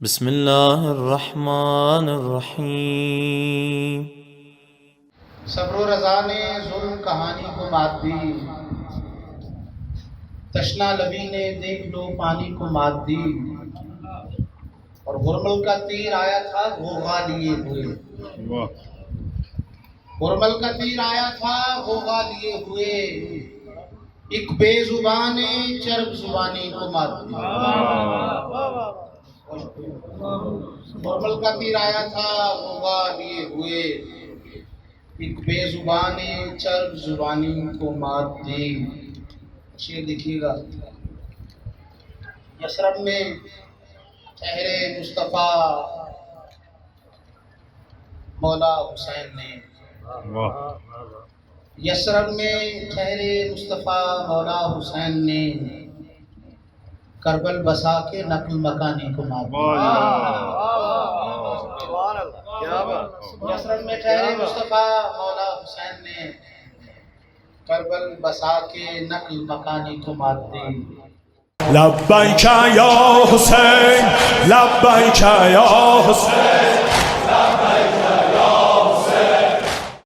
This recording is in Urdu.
بسم اللہ الرحمن الرحیم۔ صبر و رضا نے ظلم کہانی کو مات دی، تشنا لبی نے دیکھ لو پانی کو مات دی، اور غرمل کا تیر آیا تھا غوغا لیے ہوئے، غرمل کا تیر آیا تھا غوغا لیے ہوئے، ایک بے زبان نے چرب زبانی کو مات دی۔ غرمل کا تیر آیا تھا غوغا لیے ہوئے، ایک بے زبان نے چرب زبانی کو مات دی۔ شعر دیکھیے گا۔ یثرب میں شہر مصطفیٰ مولا حسین نے، یثرب میں شہر مصطفیٰ مولا حسین نے، کربل بسا کے نقل مکانی کو مات دیا۔ یثرب میں شہر مصطفیٰ مولا حسین نے، کربل بسا کے نقل مکانی کو مات دی۔ لبیک یا حسین، لبیک یا حسین،